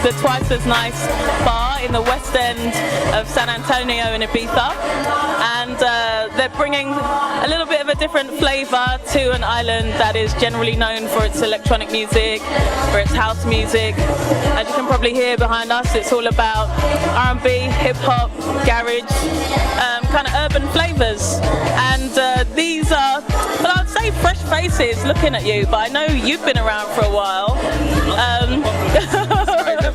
the Twice as Nice bar in the west end of San Antonio in Ibiza, and they're bringing a little bit of a different flavour to an island that is generally known for its electronic music, for its house music. As you can probably hear behind us, it's all about R&B, hip-hop, garage, kind of urban flavours. And these are, well, I'd say fresh faces looking at you, but I know you've been around for a while.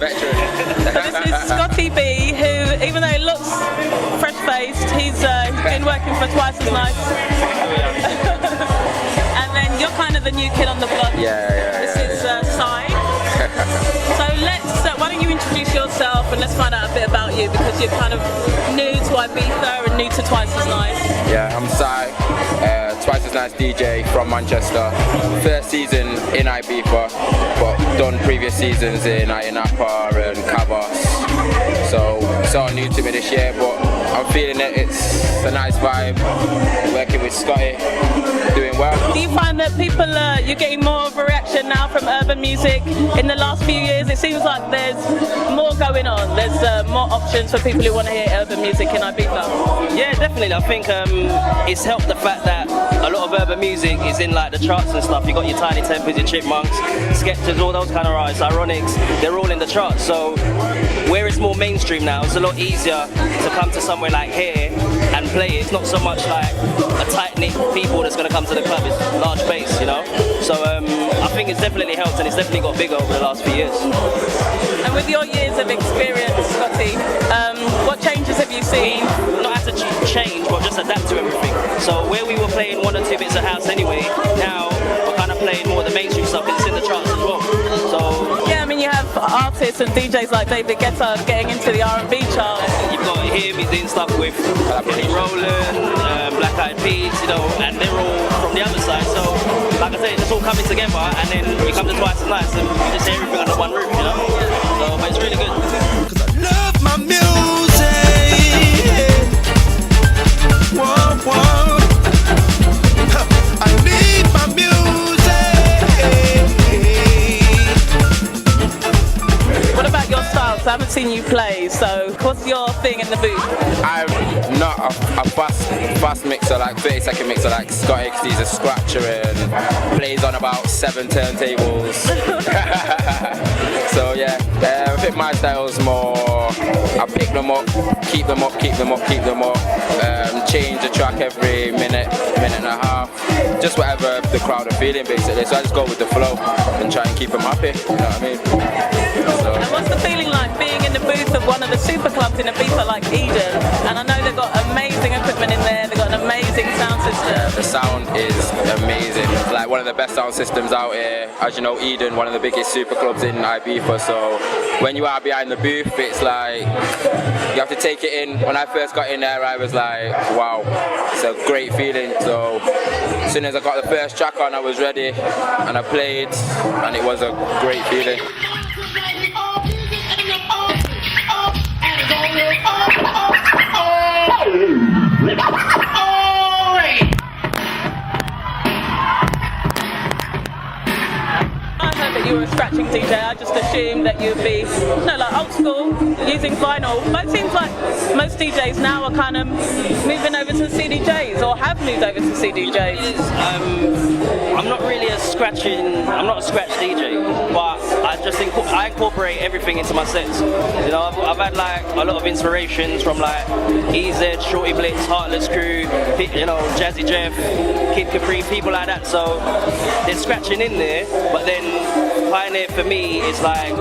This is Scottie B, who, even though he looks fresh-faced, he's been working for Twice as Nice. And then you're kind of the new kid on the block. This is Sai. So why don't you introduce yourself and let's find out a bit about you, because you're kind of new to Ibiza and new to Twice as Nice. Yeah, I'm Sai, Twice as Nice DJ from Manchester. First season in Ibiza, but done previous seasons in Napa and Cavas. So it's all new to me this year, but I'm feeling it. It's a nice vibe. Working with Scottie, doing well. Do you find that people, you're getting more of a reaction now from urban music in the last few years? It seems like there's more going on. There's more options for people who want to hear urban music in Ibiza. Yeah, definitely. I think it's helped the fact that a lot of urban music is in like the charts and stuff. You got your Tiny Tempers, your Chipmunks, Skeptors, all those kind of artists, Ironics. They're all in the charts. So where it's more mainstream now, it's a lot easier to come to somewhere like here and play it. It's not so much like a tight-knit people that's going to come to the club. It's large base, you know. So I think it's definitely helped, and it's definitely got bigger over the last few years. And with your years of experience, Scottie, what changes have you seen? Not had to change, but just adapt to everything. So where we were playing 1 or 2 bits of house anyway, now we're kind of playing more of the mainstream stuff, because it's in the charts as well. So yeah, I mean, you have artists and DJs like David Guetta getting into the R&B charts. You've got him, he's doing stuff with Kelly Rowland, Black Eyed Peas, you know, and they're all from the other side. So like I say, it's all coming together, and then you come to Twice as Nice and you just hear everything under one roof, you know. So but it's really good. 'Cause I love my music. Whoa, whoa. I need my music. What about your style? 'Cause I haven't seen you play, so what's your thing in the booth? I'm not a fast mixer, like 30-second mixer like Scottie, 'cause he's a scratcher and plays on about 7 turntables. So yeah, I think my style's more, I pick them up, keep them up, change the track every minute and a half, just whatever the crowd are feeling basically. So I just go with the flow and try and keep them happy, you know what I mean? So. And what's the feeling like being in the booth of one of the super clubs in Ibiza like Eden? And I know they've got amazing equipment in there, they've got an amazing sound system. The sound is amazing. It's like one of the best sound systems out here. As you know, Eden, one of the biggest super clubs in Ibiza, so when you are behind the booth, it's like, you have to take it in. When I first got in there, I was like, wow, it's a great feeling. So as soon as I got the first track on, I was ready, and I played, and it was a great feeling. You were a scratching DJ, I just assumed that you'd be, like old school, using vinyl. But it seems like most DJs now are kind of moving over to CDJs, or have moved over to CDJs. I'm not really I'm not a scratch DJ, but I incorporate everything into my sets. You know, I've had like a lot of inspirations from like EZ, Shorty Blitz, Heartless Crew, you know, Jazzy Jeff, Kid Capri, people like that. So there's scratching in there, but then Pioneer for me is like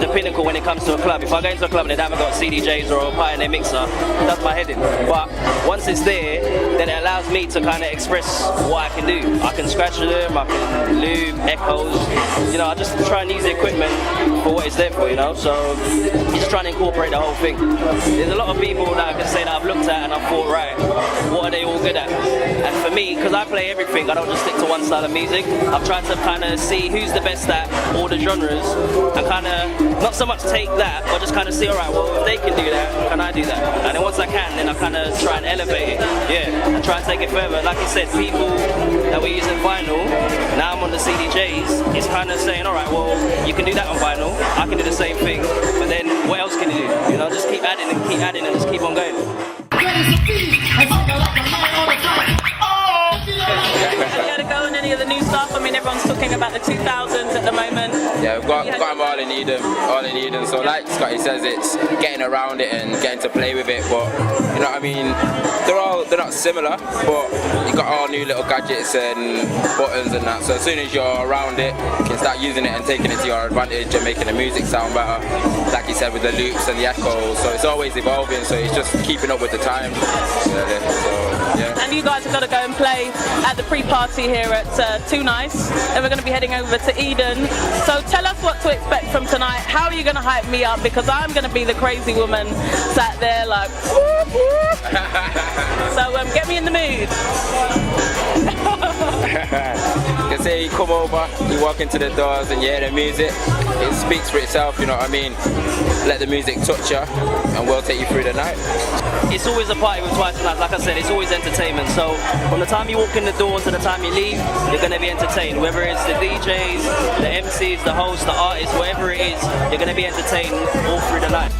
the pinnacle when it comes to a club. If I go into a club and they haven't got CDJs or a Pioneer mixer, that's my head in. But once it's there, then it allows me to kind of express what I can do. I can scratch them, I can loop, echoes. You know, I just try and use the equipment for what it's there for, you know. So just trying to incorporate the whole thing. There's a lot of people that I can say that I've looked at and I've thought, right, what are they all good at? And for me, because I play everything, I don't just stick to one style of music. I've tried to kind of see who's the best at all the genres and kind of not so much take that, but just kind of see, all right, well, if they can do that, can I do that? And then once I can, then I kind of try and elevate it, yeah, and try and take it further. Like you said, people that were using vinyl, now I'm on the CDJs, it's kind of saying, all right, well, you can do that on vinyl, I can do the same thing, but then what else can you do? You know, just keep adding and just keep on going. Have you had a go on any of the new stuff? I mean, everyone's talking about the 2000s at the moment. Yeah, we've got them all in Eden. So like Scotty says, it's getting around it and getting to play with it. But you know what I mean? They're not similar, but you got all new little gadgets and buttons and that. So as soon as you're around it, you can start using it and taking it to your advantage and making the music sound better. Like you said, with the loops and the echoes. So it's always evolving. So it's just keeping up with the time. Really. So yeah. And you guys have got to go and play at the pre-party here at Too Nice, and we're going to be heading over to Eden. So tell us what to expect from tonight. How are you going to hype me up? Because I'm going to be the crazy woman sat there like whoop, whoop. So get me in the mood. You can say you come over, you walk into the doors and you hear the music, it speaks for itself, you know what I mean? Let the music touch you and we'll take you through the night. It's always a party with Twice Tonight. Like I said, it's always entertainment. So from the time you walk in the door to the time you leave, you're going to be entertained. Whether it's the DJs, the MCs, the hosts, the artists, whatever it is, you're going to be entertained all through the night.